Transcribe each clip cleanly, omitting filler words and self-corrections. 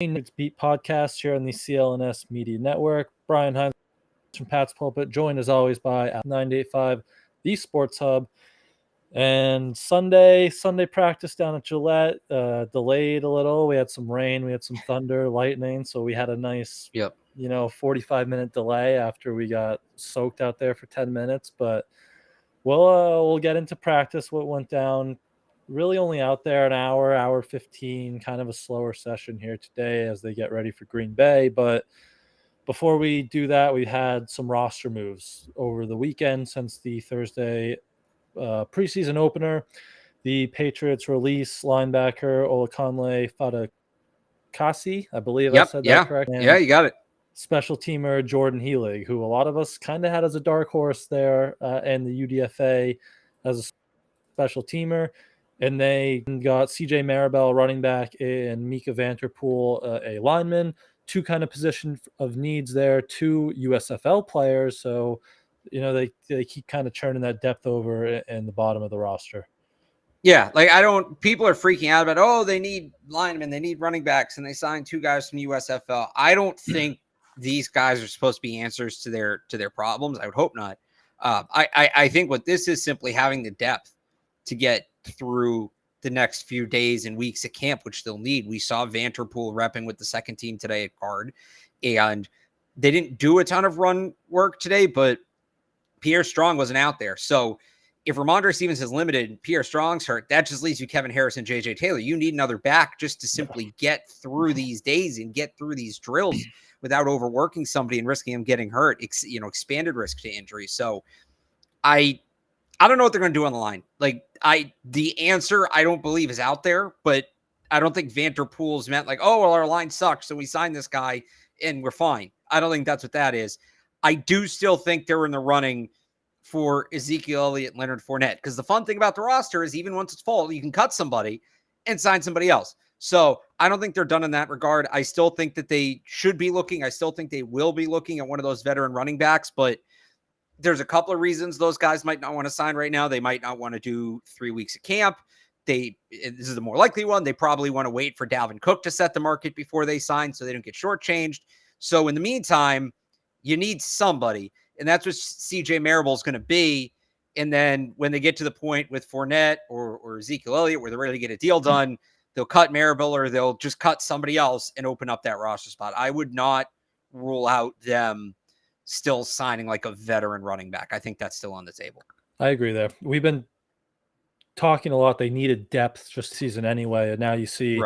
Patriots Beat Podcast here on the CLNS Media Network. Brian Hines from Pat's Pulpit, joined as always by 985, the Sports Hub. And Sunday practice down at Gillette, delayed a little. We had some rain, we had some thunder, lightning, so we had a nice 45-minute delay after we got soaked out there for 10 minutes. But we'll get into practice, what went down. Really only out there an hour 15, kind of a slower session here today as they get ready for Green Bay. But before we do that, we had some roster moves over the weekend since the Thursday preseason opener. The Patriots release linebacker Olakunle Fatukasi, I believe I said that correct. Yeah, you got it. Special teamer Jordan Healig, who a lot of us kind of had as a dark horse there and the UDFA as a special teamer. And they got CJ Maribel, running back, and Mika Vanterpool, a lineman. Two kind of position of needs there, two USFL players. So, they keep kind of churning that depth over in the bottom of the roster. Yeah, people are freaking out about, they need linemen, they need running backs, and they signed two guys from USFL. I don't think these guys are supposed to be answers to their problems. I would hope not. I think what this is simply having the depth to get through the next few days and weeks at camp, which they'll need. We saw Vanterpool repping with the second team today at guard, and they didn't do a ton of run work today, but Pierre Strong wasn't out there. So if Ramondre Stevens is limited and Pierre Strong's hurt, that just leaves you Kevin Harris and JJ Taylor. You need another back just to simply get through these days and get through these drills without overworking somebody and risking them getting hurt, expanded risk to injury. So I don't know what they're going to do on the line. The answer I don't believe is out there, but I don't think Vanterpool's meant our line sucks, so we signed this guy and we're fine. I don't think that's what that is. I do still think they're in the running for Ezekiel Elliott, Leonard Fournette, because the fun thing about the roster is even once it's full, you can cut somebody and sign somebody else. So I don't think they're done in that regard. I still think that they should be looking. I still think they will be looking at one of those veteran running backs, but there's a couple of reasons those guys might not want to sign right now. They might not want to do 3 weeks of camp. This is the more likely one. They probably want to wait for Dalvin Cook to set the market before they sign so they don't get shortchanged. So in the meantime, you need somebody, and that's what CJ Maribel is going to be. And then when they get to the point with Fournette or Ezekiel Elliott where they're ready to get a deal done, they'll cut Maribel or they'll just cut somebody else and open up that roster spot. I would not rule out them still signing a veteran running back. I think that's still on the table. I agree there. We've been talking a lot. They needed depth just season anyway. And now you see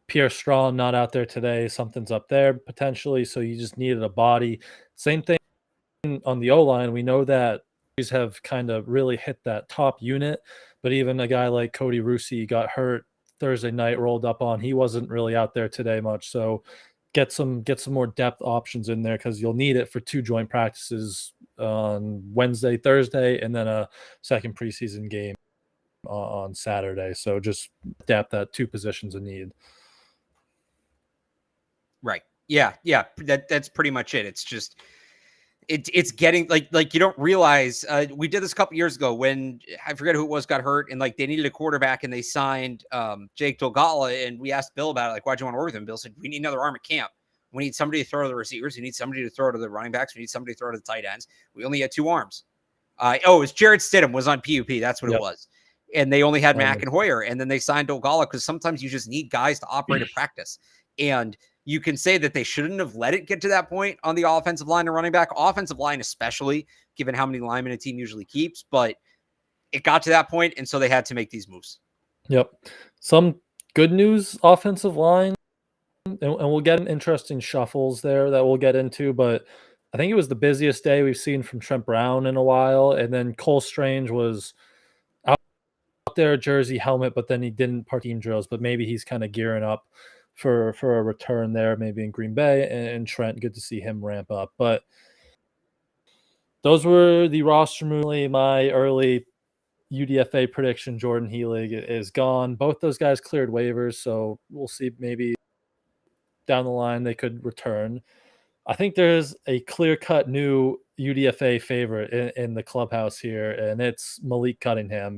Pierre Strong not out there today. Something's up there potentially. So you just needed a body. Same thing on the O-line. We know that these have kind of really hit that top unit, but even a guy like Cody Russi got hurt Thursday night, rolled up on. He wasn't really out there today much. So get some more depth options in there because you'll need it for two joint practices on Wednesday, Thursday, and then a second preseason game on Saturday. So just depth at two positions of need. Right. Yeah. That's pretty much it. It's just it's getting you don't realize we did this a couple years ago when I forget who it was got hurt and they needed a quarterback and they signed Jake Dolgala, and we asked Bill about it, why'd you want to work with him? Bill said, we need another arm at camp. We need somebody to throw to the receivers. We need somebody to throw to the running backs. We need somebody to throw to the tight ends. We only had two arms. It was Jared Stidham was on PUP. That's what it was. And they only had Mack and Hoyer, and then they signed Dolgala because sometimes you just need guys to operate at practice. And you can say that they shouldn't have let it get to that point on the offensive line and running back, offensive line especially, given how many linemen a team usually keeps. But it got to that point, and so they had to make these moves. Yep. Some good news offensive line, and we'll get an interesting shuffles there that we'll get into, but I think it was the busiest day we've seen from Trent Brown in a while, and then Cole Strange was out there, jersey, helmet, but then he didn't part team drills, but maybe he's kind of gearing up for a return there, maybe in Green Bay, and Trent, good to see him ramp up. But those were the roster moves. My early UDFA prediction, Jordan Healig is gone. Both those guys cleared waivers, so we'll see maybe down the line they could return. I think there's a clear-cut new UDFA favorite in the clubhouse here, and it's Malik Cunningham,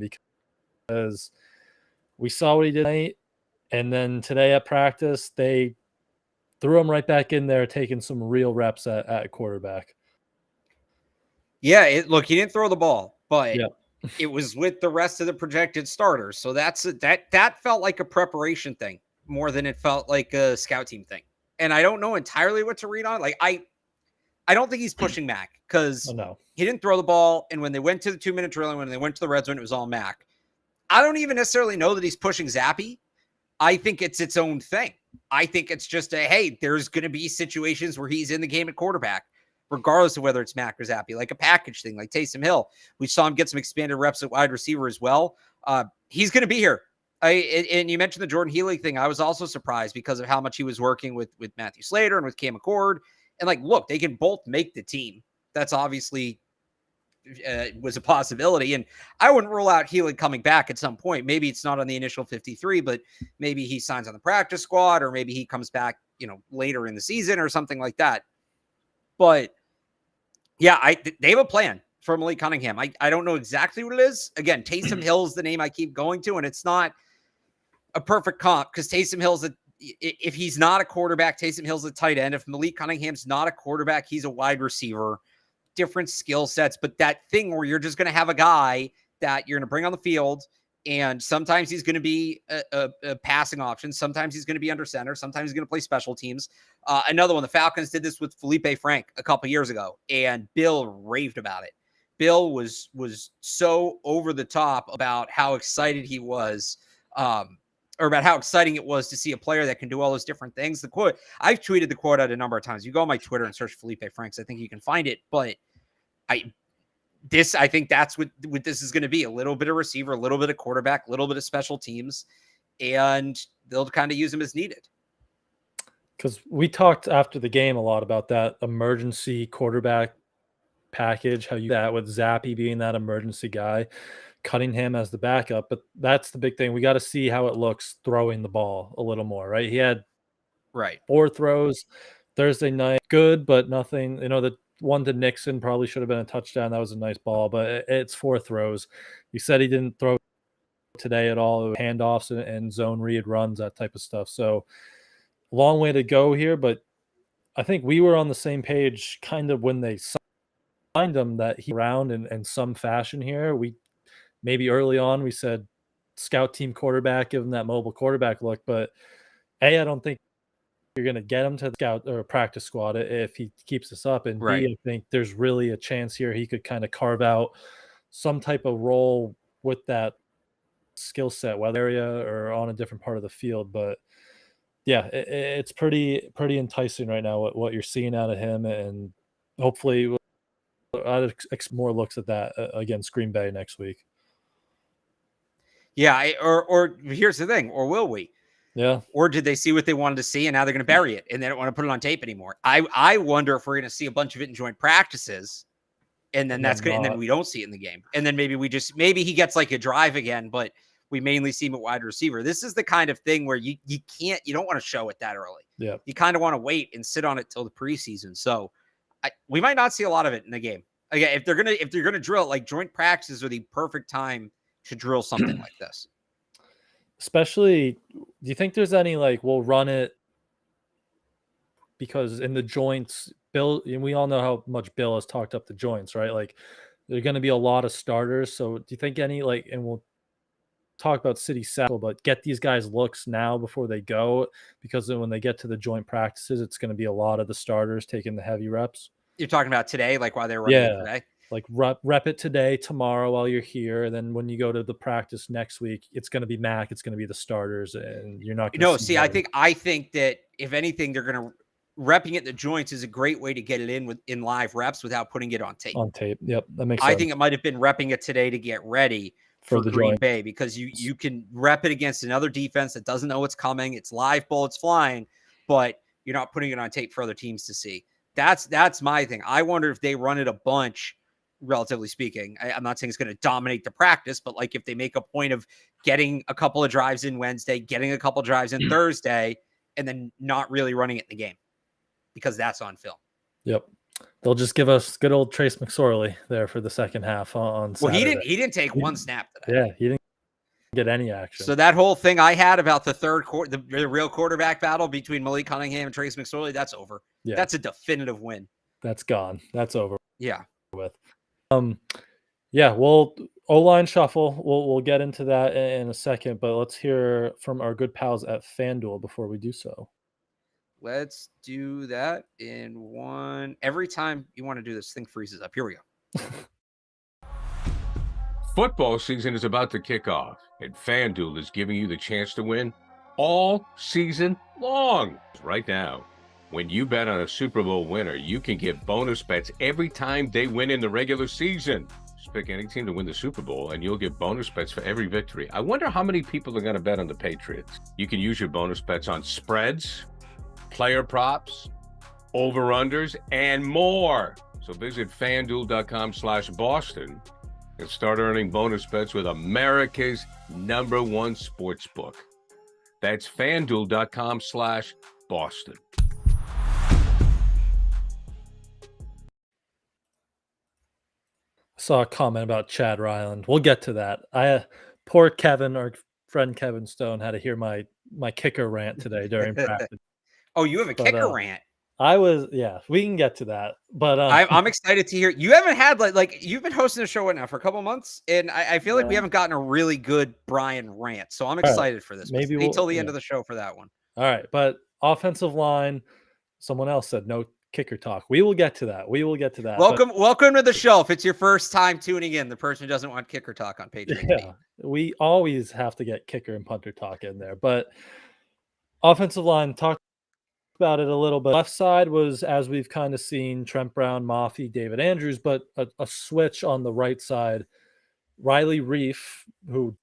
because we saw what he did tonight. And then today at practice, they threw him right back in there, taking some real reps at quarterback. Yeah, look, he didn't throw the ball, but Yep. it was with the rest of the projected starters. So that felt like a preparation thing more than it felt like a scout team thing. And I don't know entirely what to read on. Like I don't think he's pushing Mac because he didn't throw the ball. And when they went to the 2-minute drill and when they went to the red zone, it was all Mac. I don't even necessarily know that he's pushing Zappy. I think it's its own thing. I think it's just hey, there's going to be situations where he's in the game at quarterback, regardless of whether it's Mac or Zappy, like a package thing, like Taysom Hill. We saw him get some expanded reps at wide receiver as well. He's going to be here. And you mentioned the Jordan Healy thing. I was also surprised because of how much he was working with Matthew Slater and with Cam McCord. And like, look, they can both make the team. That's obviously was a possibility. And I wouldn't rule out Healy coming back at some point. Maybe it's not on the initial 53, but maybe he signs on the practice squad, or maybe he comes back, later in the season or something like that. But yeah, they have a plan for Malik Cunningham. I don't know exactly what it is. Again, Taysom Hill is the name I keep going to, and it's not a perfect comp because Taysom Hill's if he's not a quarterback, Taysom Hill's a tight end. If Malik Cunningham's not a quarterback, he's a wide receiver. Different skill sets, but that thing where you're just going to have a guy that you're going to bring on the field, and sometimes he's going to be a passing option. Sometimes he's going to be under center. Sometimes he's going to play special teams. Another one, the Falcons did this with Felipe Frank a couple years ago, and Bill raved about it. Bill was so over the top about how excited he was, or about how exciting it was to see a player that can do all those different things. The quote, I've tweeted the quote out a number of times. You go on my Twitter and search Felipe Franks. I think you can find it, but I think that's what this is going to be. A little bit of receiver, a little bit of quarterback, a little bit of special teams, and they'll kind of use him as needed. Because we talked after the game a lot about that emergency quarterback package, how you that with Zappy being that emergency guy, Cunningham as the backup. But that's the big thing. We got to see how it looks throwing the ball a little more, right? He had 4 throws Thursday night. Good, but nothing. The one to Nixon probably should have been a touchdown. That was a nice ball, but it's 4 throws. You said he didn't throw today at all. It was handoffs and zone read runs, that type of stuff. So long way to go here, but I think we were on the same page kind of when they signed him that he around in some fashion here. We maybe early on we said scout team quarterback, give him that mobile quarterback look, but I don't think you're going to get him to the scout or practice squad if he keeps this up. And B, I think there's really a chance here he could kind of carve out some type of role with that skill set, whether area or on a different part of the field. But yeah, it's pretty enticing right now what you're seeing out of him, and hopefully I'd expect more looks at that against Green Bay next week. Yeah, or here's the thing, or will we? Yeah. Or did they see what they wanted to see and now they're going to bury it and they don't want to put it on tape anymore? I wonder if we're going to see a bunch of it in joint practices, and then that's good, and then we don't see it in the game, and then maybe he gets like a drive again, but we mainly see him at wide receiver. This is the kind of thing where you don't want to show it that early. Yeah, you kind of want to wait and sit on it till the preseason. So we might not see a lot of it in the game. Again, if they're gonna drill it, like joint practices are the perfect time to drill something like this. Especially, do you think there's any we'll run it because in the joints, Bill, and we all know how much Bill has talked up the joints, right? Like there are going to be a lot of starters. So do you think any and we'll talk about City Saddle, but get these guys looks now before they go, because then when they get to the joint practices, it's going to be a lot of the starters taking the heavy reps. You're talking about today, like while they're running today? Like rep it today, tomorrow while you're here, and then when you go to the practice next week, it's going to be Mac, it's going to be the starters, and you're not going to I think that if anything, they're going to repping at the joints is a great way to get it in live reps without putting it on tape. On tape, yep, that makes sense. I think it might have been repping it today to get ready for Green Bay, because you can rep it against another defense that doesn't know what's coming. It's live bullets flying, but you're not putting it on tape for other teams to see. That's my thing. I wonder if they run it a bunch, relatively speaking. I'm not saying it's going to dominate the practice, but like if they make a point of getting a couple of drives in Wednesday, getting a couple of drives in Thursday, and then not really running it in the game because that's on film. Yep. They'll just give us good old Trace McSorley there for the second half on Saturday. Well, he didn't take one snap today. Yeah, he didn't get any action. So that whole thing I had about the third quarter, the real quarterback battle between Malik Cunningham and Trace McSorley, that's over. Yeah. That's a definitive win. That's gone. That's over. Yeah. With. Yeah, we'll O-line shuffle. We'll get into that in a second, but let's hear from our good pals at FanDuel before we do so. Let's do that in one. Every time you want to do this, thing freezes up. Here we go. Football season is about to kick off, and FanDuel is giving you the chance to win all season long. Right now, when you bet on a Super Bowl winner, you can get bonus bets every time they win in the regular season. Just pick any team to win the Super Bowl, and you'll get bonus bets for every victory. I wonder how many people are going to bet on the Patriots. You can use your bonus bets on spreads, player props, over-unders, and more. So visit FanDuel.com/Boston and start earning bonus bets with America's #1 sports book. That's FanDuel.com/Boston. I saw a comment about Chad Ryland. We'll get to that. Poor Kevin, our friend Kevin Stone, had to hear my kicker rant today during practice. Oh, you have a kicker rant. We can get to that. But I'm excited to hear. You haven't had like you've been hosting a show now for a couple months, and I feel like we haven't gotten a really good Brian rant. So I'm excited for this. Maybe until the end of the show for that one. All right, but offensive line. Someone else said no kicker talk. We will get to that. Welcome to the show. If it's your first time tuning in, the person who doesn't want kicker talk on Patriots Beat. We always have to get kicker and punter talk in there. But offensive line, talked about it a little bit. Left side was, as we've kind of seen, Trent Brown, Mafi, David Andrews, but a switch on the right side. Riley Reef, who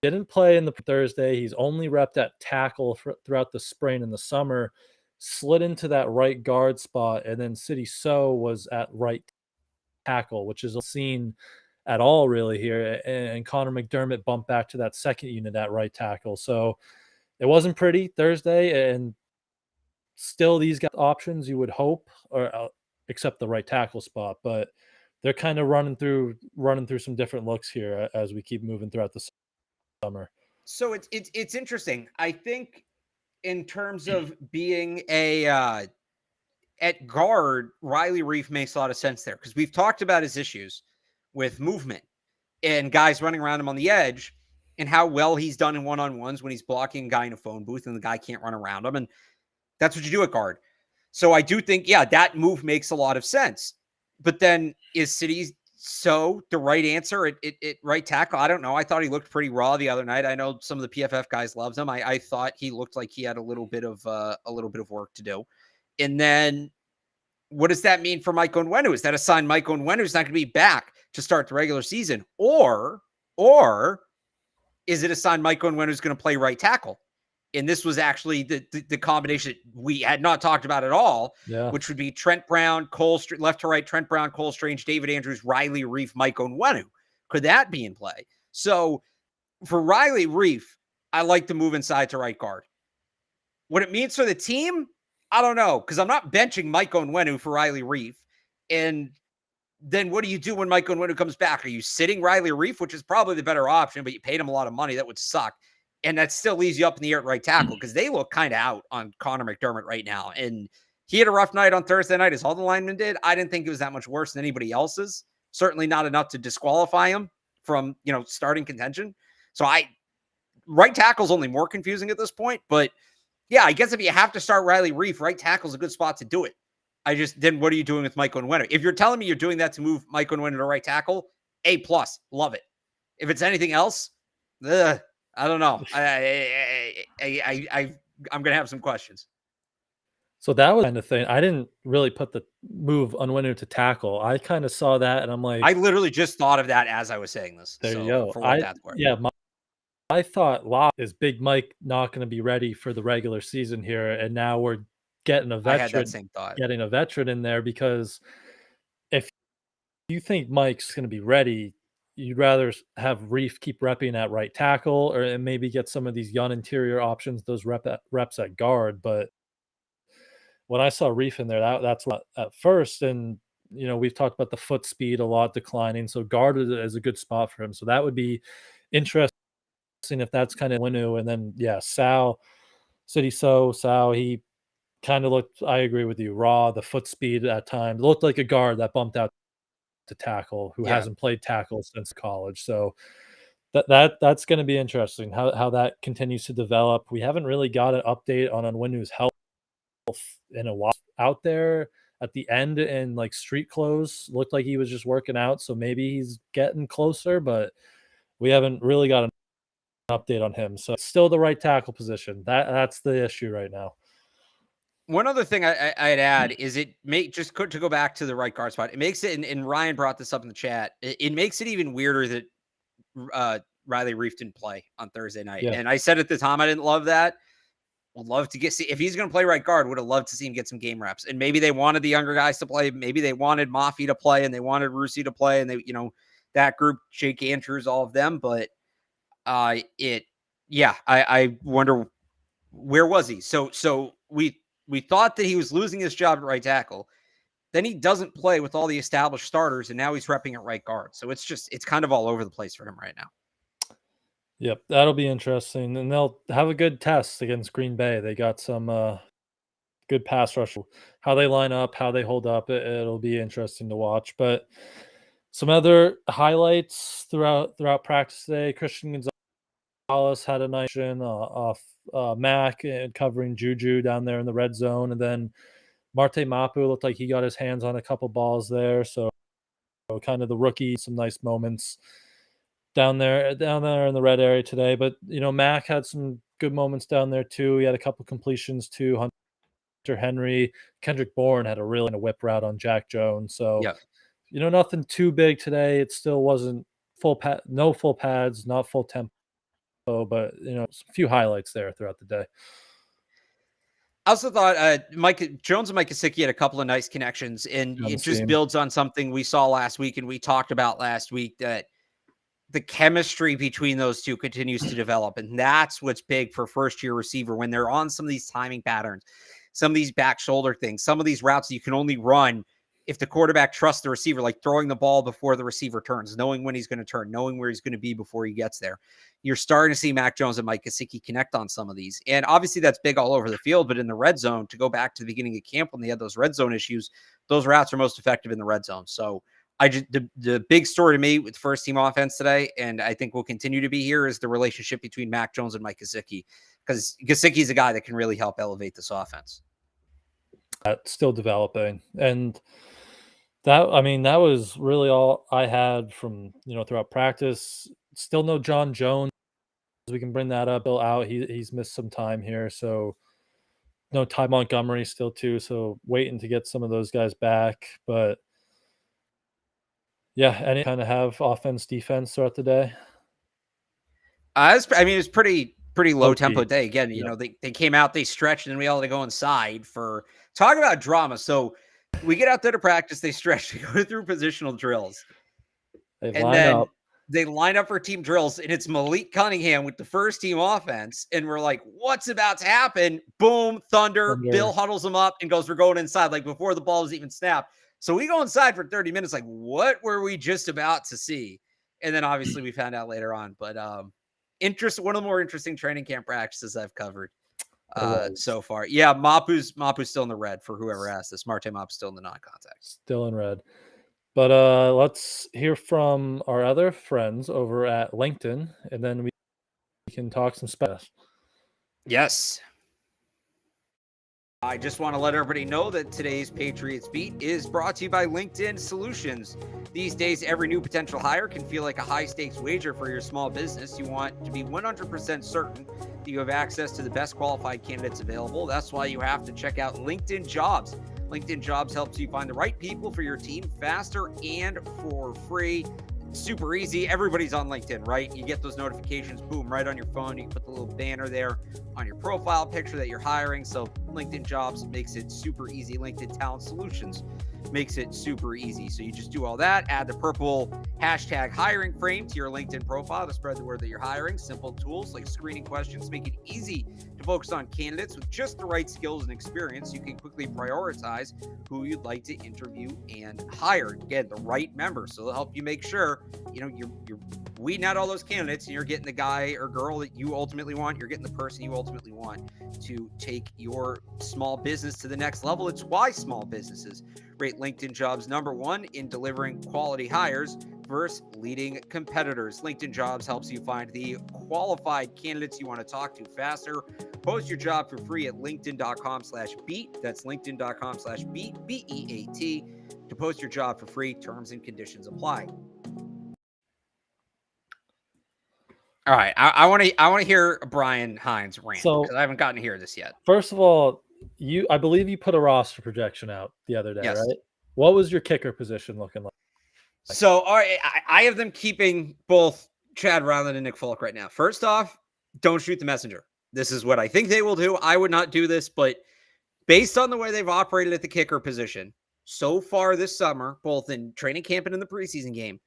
didn't play in the Thursday, he's only repped at tackle throughout the spring and the summer, slid into that right guard spot, and then City So was at right tackle, which is seen at all really here. And Connor McDermott bumped back to that second unit at right tackle. So it wasn't pretty Thursday, and still these got options you would hope, or except the right tackle spot, but they're kind of running through some different looks here as we keep moving throughout the summer. So it's interesting. I think in terms of being at guard, Riley Reef makes a lot of sense there, because we've talked about his issues with movement and guys running around him on the edge, and how well he's done in one-on-ones when he's blocking a guy in a phone booth and the guy can't run around him. And that's what you do at guard. So I do think, that move makes a lot of sense. But then is City So the right answer at right tackle? I don't know. I thought he looked pretty raw the other night. I know some of the PFF guys loved him. I thought he looked like he had a little bit of work to do. And then what does that mean for Mike Onwenu? Is that a sign Mike Onwenu's not going to be back to start the regular season? Or is it a sign Mike Onwenu's going to play right tackle? And this was actually the combination we had not talked about at all, which would be Trent Brown, left to right, Trent Brown, Cole Strange, David Andrews, Riley Reef, Mike Onwenu. Could that be in play? So for Riley Reef, I like to move inside to right guard. What it means for the team, I don't know, because I'm not benching Mike Onwenu for Riley Reef. And then what do you do when Mike Onwenu comes back? Are you sitting Riley Reef, which is probably the better option, but you paid him a lot of money? That would suck. And that still leaves you up in the air at right tackle, because they look kind of out on Connor McDermott right now. And he had a rough night on Thursday night, as all the linemen did. I didn't think it was that much worse than anybody else's. Certainly not enough to disqualify him from, starting contention. So right tackle's only more confusing at this point. But I guess if you have to start Riley Reef, right tackle's a good spot to do it. Then what are you doing with Mike Onwenu? If you're telling me you're doing that to move Mike Onwenu to right tackle, A+, love it. If it's anything else, I don't know. I'm going to have some questions. So that was kind of thing. I didn't really put the move Onwenu to tackle. I kind of saw that, and I'm like, I literally just thought of that as I was saying this. There you go. I thought, is Big Mike not going to be ready for the regular season here? And now we're getting a veteran. I had that same thought. Getting a veteran in there, because if you think Mike's going to be ready, you'd rather have Reef keep repping at right tackle, or maybe get some of these young interior options, those reps at guard. But when I saw Reef in there, that's what at first. And, we've talked about the foot speed a lot declining. So guard is a good spot for him. So that would be interesting seeing if that's kind of Winu. And then, Sal, Sal, he kind of looked, I agree with you, raw, the foot speed at times. Looked like a guard that bumped out to tackle who hasn't played tackle since college. So that's going to be interesting how that continues to develop. We haven't really got an update on Winu's health in a while. Out there at the end in like street clothes, looked like he was just working out. So maybe he's getting closer, but we haven't really got an update on him. So it's still the right tackle position. That's the issue right now. One other thing I'd add is to go back to the right guard spot. It makes it, and Ryan brought this up in the chat. It makes it even weirder that Riley Reef didn't play on Thursday night. Yeah. And I said at the time, I didn't love that. Would love to see if he's going to play right guard, would have loved to see him get some game reps. And maybe they wanted the younger guys to play. Maybe they wanted Mafi to play and they wanted Rusi to play. And that group, Jake Andrews, all of them. But I wonder, where was he? So we thought that he was losing his job at right tackle. Then he doesn't play with all the established starters, and now he's repping at right guard. So it's kind of all over the place for him right now. Yep, that'll be interesting. And they'll have a good test against Green Bay. They got some good pass rush. How they line up, how they hold up, it'll be interesting to watch. But some other highlights throughout practice today, Christian Gonzalez had a nice win off Mac and covering Juju down there in the red zone. And then Marte Mapu looked like he got his hands on a couple balls there. So kind of the rookie, some nice moments down there in the red area today. But, Mac had some good moments down there too. He had a couple completions too. Hunter Henry, Kendrick Bourne had a really whip route on Jack Jones. So, nothing too big today. It still wasn't no full pads, not full tempo. But a few highlights there throughout the day. I also thought Mike Jones and Mike Gesicki had a couple of nice connections, and it just builds on something we saw last week and we talked about last week, that the chemistry between those two continues to develop, and that's what's big for first-year receiver when they're on some of these timing patterns, some of these back shoulder things, some of these routes that you can only run if the quarterback trusts the receiver, like throwing the ball before the receiver turns, knowing when he's going to turn, knowing where he's going to be before he gets there. You're starting to see Mac Jones and Mike Gesicki connect on some of these. And obviously that's big all over the field, but in the red zone, to go back to the beginning of camp when they had those red zone issues, those routes are most effective in the red zone. So the big story to me with first team offense today, and I think will continue to be here, is the relationship between Mac Jones and Mike Gesicki, because Gesicki is a guy that can really help elevate this offense. Still developing. And that was really all I had from, throughout practice. Still no John Jones. We can bring that up. Bill out. He's missed some time here. So no Ty Montgomery still too. So waiting to get some of those guys back. But and kind of have offense, defense throughout the day. It's pretty low tempo day. Again, they came out, they stretched, and then we all had to go inside for talk about drama. So we get out there to practice, they stretch, they go through positional drills. They line up for team drills, and it's Malik Cunningham with the first team offense. And we're like, what's about to happen? Boom, thunder. Bill huddles them up and goes, we're going inside, like before the ball is even snapped. So we go inside for 30 minutes, like, what were we just about to see? And then obviously we found out later on. But one of the more interesting training camp practices I've covered so far. Yeah, Mapu's still in the red for whoever asked this. Marte Mapu's still in the non-contact. Still in red. But let's hear from our other friends over at LinkedIn, and then we can talk some stuff. Yes. I just want to let everybody know that today's Patriots Beat is brought to you by LinkedIn Solutions. These days, every new potential hire can feel like a high-stakes wager for your small business. You want to be 100% certain that you have access to the best qualified candidates available. That's why you have to check out LinkedIn Jobs. LinkedIn Jobs helps you find the right people for your team faster and for free. Super easy. Everybody's on LinkedIn, right? You get those notifications, boom, right on your phone. You can put the little banner there on your profile picture that you're hiring. So LinkedIn Jobs makes it super easy. LinkedIn Talent Solutions makes it super easy. So you just do all that, add the purple hashtag hiring frame to your LinkedIn profile to spread the word that you're hiring. Simple tools like screening questions make it easy to focus on candidates with just the right skills and experience. You can quickly prioritize who you'd like to interview and hire. Again, the right member. So they'll help you make sure, you're weeding out all those candidates and you're getting the guy or girl that you ultimately want. You're getting the person you ultimately want to take your small business to the next level. It's why small businesses rate LinkedIn Jobs #1 in delivering quality hires versus leading competitors. LinkedIn Jobs helps you find the qualified candidates you want to talk to faster. Post your job for free at linkedin.com/beat. That's linkedin.com/beat, B-E-A-T, to post your job for free. Terms and conditions apply. All right, I want to hear Brian Hines rant because I haven't gotten to hear this yet. First of all, I believe you put a roster projection out the other day, Yes. right? What was your kicker position looking like? So, all right, I have them keeping both Chad Ryland and Nick Folk right now. First off, don't shoot the messenger. This is what I think they will do. I would not do this, but based on the way they've operated at the kicker position so far this summer, both in training camp and in the preseason game,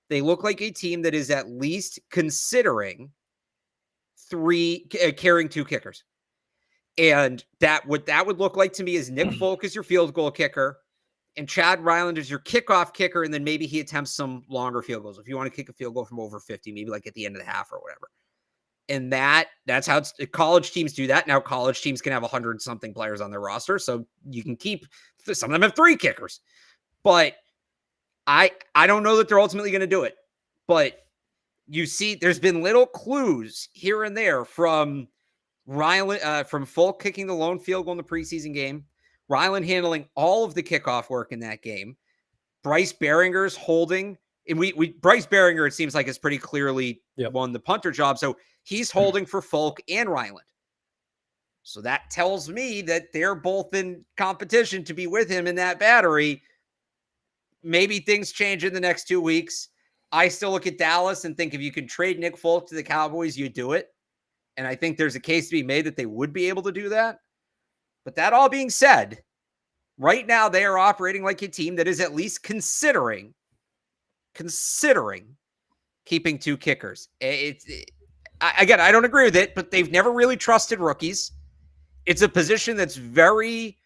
they look like a team that is at least considering carrying 2 kickers. And what that would look like to me is Nick Folk is your field goal kicker and Chad Ryland is your kickoff kicker. And then maybe he attempts some longer field goals. If you want to kick a field goal from over 50, maybe like at the end of the half or whatever. And that's how college teams do that. Now college teams can have 100 something players on their roster. So you can keep, some of them have 3 kickers, but I don't know that they're ultimately going to do it, but you see, there's been little clues here and there from Ryland, from Folk kicking the lone field goal in the preseason game, Ryland handling all of the kickoff work in that game, Bryce Behringer's holding, and Bryce Behringer, it seems like, has pretty clearly won the punter job, so he's holding for Folk and Ryland. So that tells me that they're both in competition to be with him in that battery. Maybe things change in the next 2 weeks. I still look at Dallas and think if you could trade Nick Folk to the Cowboys, you do it. And I think there's a case to be made that they would be able to do that. But that all being said, right now they are operating like a team that is at least considering keeping 2 kickers. Again, I don't agree with it, but they've never really trusted rookies. It's a position that's very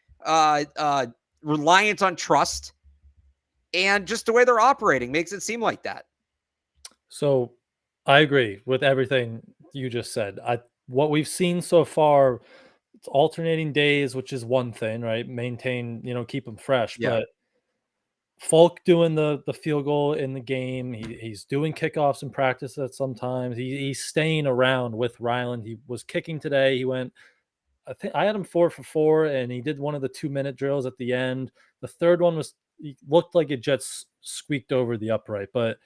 reliant on trust. And just the way they're operating makes it seem like that. So I agree with everything you just said. What we've seen so far, it's alternating days, which is one thing, right? Maintain, keep them fresh. Yeah. But Folk doing the field goal in the game, he's doing kickoffs in practice at sometimes. He's staying around with Ryland. He was kicking today. He went, I think I had him 4 for 4, and he did one of the 2-minute drills at the end. The third one looked like it just squeaked over the upright. But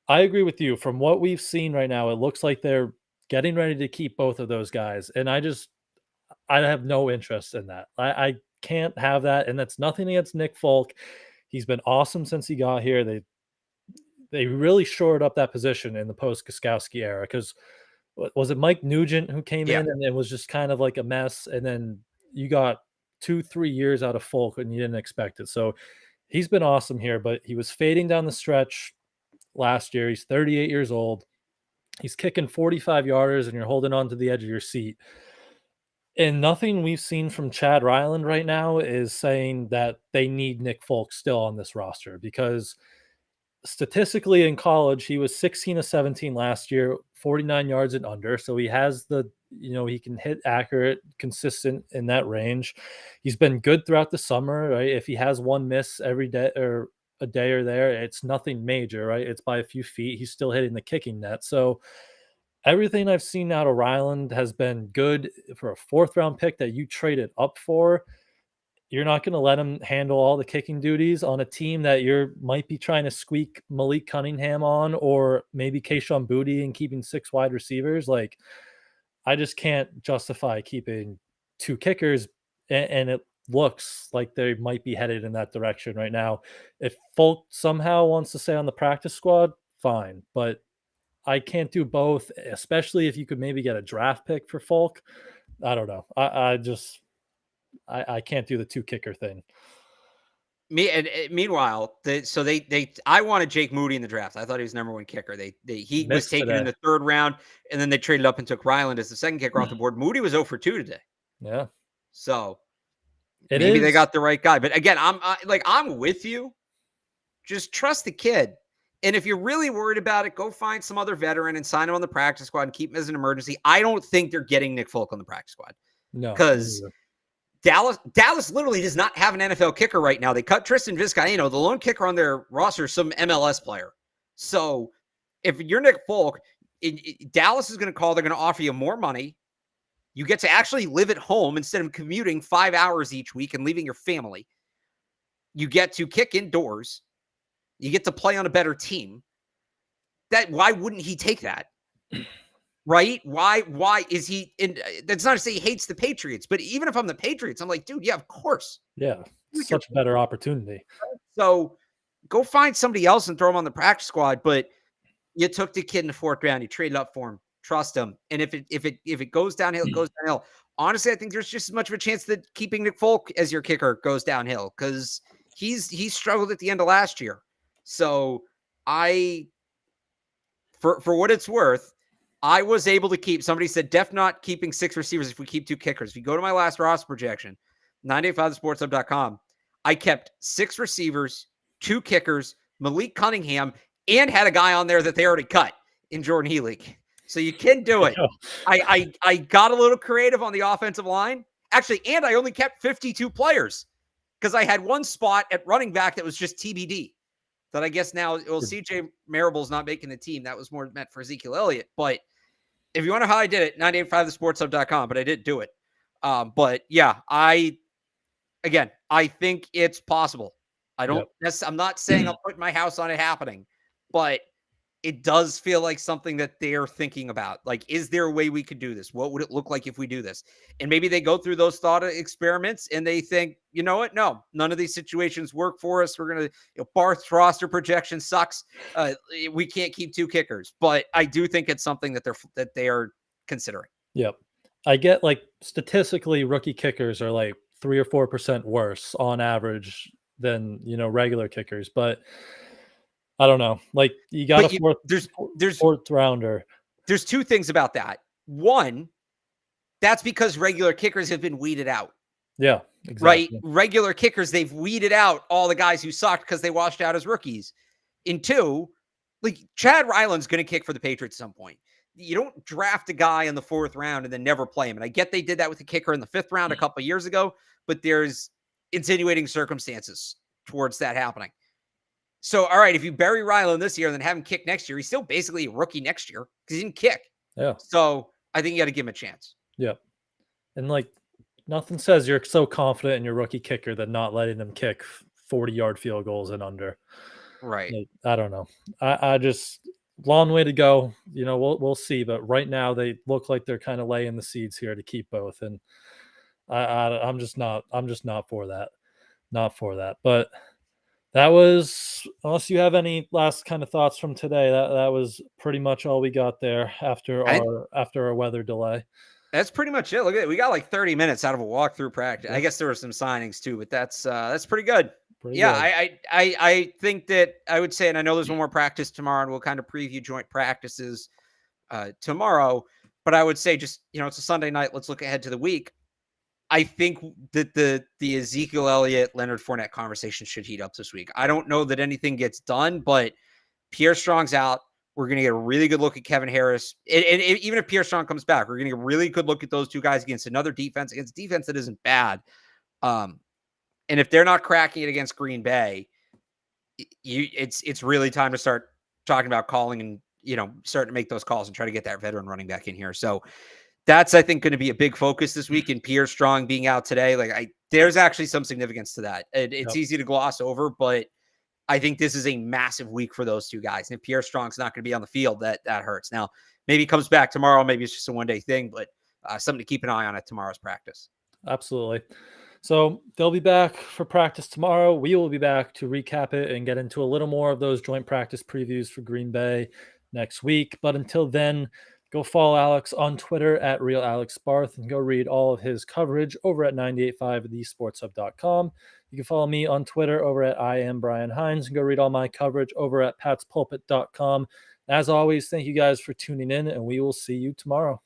I agree with you. From what we've seen right now, it looks like they're getting ready to keep both of those guys. And I have no interest in that. I can't have that. And that's nothing against Nick Folk. He's been awesome since he got here. They really shored up that position in the post-Gostkowski era, because was it Mike Nugent who came in and it was just kind of like a mess? And then you got 2-3 years out of Folk and you didn't expect it. So he's been awesome here, but he was fading down the stretch last year. He's 38 years old. He's kicking 45-yarders and you're holding on to the edge of your seat. And nothing we've seen from Chad Ryland right now is saying that they need Nick Folk still on this roster, because statistically in college, he was 16 of 17 last year, 49 yards and under. So he has he can hit accurate, consistent in that range. He's been good throughout the summer, right? If he has one miss every day or a day or there, it's nothing major, right? It's by a few feet. He's still hitting the kicking net. So everything I've seen out of Ryland has been good. For a 4th-round pick that you traded up for, you're not going to let him handle all the kicking duties on a team that might be trying to squeak Malik Cunningham on, or maybe Kayshon Boutte, and keeping 6 wide receivers. Like, I just can't justify keeping 2 kickers, and it looks like they might be headed in that direction right now. If Folk somehow wants to stay on the practice squad, fine, but I can't do both, especially if you could maybe get a draft pick for Folk. I don't know. I can't do the 2 kicker thing. Meanwhile, I wanted Jake Moody in the draft. I thought he was number 1 kicker. He was taken in the 3rd round, and then they traded up and took Ryland as the 2nd kicker off the board. Moody was 0 for 2 today. Yeah. So maybe they got the right guy. But again, I'm with you. Just trust the kid. And if you're really worried about it, go find some other veteran and sign him on the practice squad and keep him as an emergency. I don't think they're getting Nick Folk on the practice squad. No. Because Dallas literally does not have an NFL kicker right now. They cut Tristan Vizcaino. The lone kicker on their roster is some MLS player. So if you're Nick Folk, Dallas is going to call. They're going to offer you more money. You get to actually live at home instead of commuting 5 hours each week and leaving your family. You get to kick indoors. You get to play on a better team. Why wouldn't he take that? Right? Why is he in? That's not to say he hates the Patriots, but even if I'm the Patriots, I'm like, dude, yeah, of course. Yeah. Such a better opportunity. So go find somebody else and throw him on the practice squad. But you took the kid in the 4th round. You traded up for him. Trust him. And if it goes downhill, it goes downhill. Honestly, I think there's just as much of a chance that keeping Nick Folk as your kicker goes downhill because he's struggled at the end of last year. So for what it's worth, I was able to keep, somebody said, def not keeping 6 receivers if we keep 2 kickers. If you go to my last roster projection, 985thesportshub.com, I kept 6 receivers, 2 kickers, Malik Cunningham, and had a guy on there that they already cut in Jordan Healy. So you can do it. I got a little creative on the offensive line. Actually, and I only kept 52 players because I had one spot at running back that was just TBD. That I guess now, CJ Marable's not making the team. That was more meant for Ezekiel Elliott. But if you want to know how I did it, 985thesportshub.com, but I did do it. But yeah, I think it's possible. I'm not saying I'll put my house on it happening, but it does feel like something that they're thinking about. Like, is there a way we could do this? What would it look like if we do this? And maybe they go through those thought experiments and they think, you know what? No, none of these situations work for us. We're going to, Barth's roster projection sucks. We can't keep 2 kickers, but I do think it's something that they are considering. Yep. I get like statistically rookie kickers are like 3 or 4% worse on average than, regular kickers, but I don't know. Like you got a fourth rounder. There's 2 things about that. One, that's because regular kickers have been weeded out. Yeah, exactly. Right? Regular kickers, they've weeded out all the guys who sucked because they washed out as rookies. And 2, like Chad Ryland's going to kick for the Patriots at some point. You don't draft a guy in the 4th round and then never play him. And I get they did that with the kicker in the 5th round a couple of years ago, but there's insinuating circumstances towards that happening. So, all right, if you bury Ryland this year and then have him kick next year, he's still basically a rookie next year because he didn't kick. Yeah. So I think you got to give him a chance. Yeah. And like nothing says you're so confident in your rookie kicker than not letting them kick 40-yard field goals and under. Right. Like, I don't know. I just long way to go. We'll see. But right now they look like they're kind of laying the seeds here to keep both. And I'm just not for that. Not for that. But that was, unless you have any last kind of thoughts from today, that was pretty much all we got there after our weather delay. That's pretty much it. Look at it. We got like 30 minutes out of a walkthrough practice. I guess there were some signings too, but that's pretty good. Good. I think that I would say, and I know there's one more practice tomorrow, and we'll kind of preview joint practices tomorrow. But I would say just, it's a Sunday night. Let's look ahead to the week. I think that the Ezekiel Elliott, Leonard Fournette conversation should heat up this week. I don't know that anything gets done, but Pierre Strong's out. We're going to get a really good look at Kevin Harris. And even if Pierre Strong comes back, we're going to get a really good look at those 2 guys against another defense, against a defense that isn't bad. And if they're not cracking it against Green Bay, it's really time to start talking about calling and, start to make those calls and try to get that veteran running back in here. So that's, I think, going to be a big focus this week. And Pierre Strong being out today, there's actually some significance to that. It's easy to gloss over, but I think this is a massive week for those 2 guys. And if Pierre Strong's not going to be on the field, that hurts. Now, maybe he comes back tomorrow. Maybe it's just a one-day thing, but something to keep an eye on at tomorrow's practice. Absolutely. So they'll be back for practice tomorrow. We will be back to recap it and get into a little more of those joint practice previews for Green Bay next week. But until then, Go follow Alex on Twitter at RealAlexBarth and go read all of his coverage over at 985thesportshub.com. You can follow me on Twitter over at IamBrianHines and go read all my coverage over at patspulpit.com. As always, thank you guys for tuning in, and we will see you tomorrow.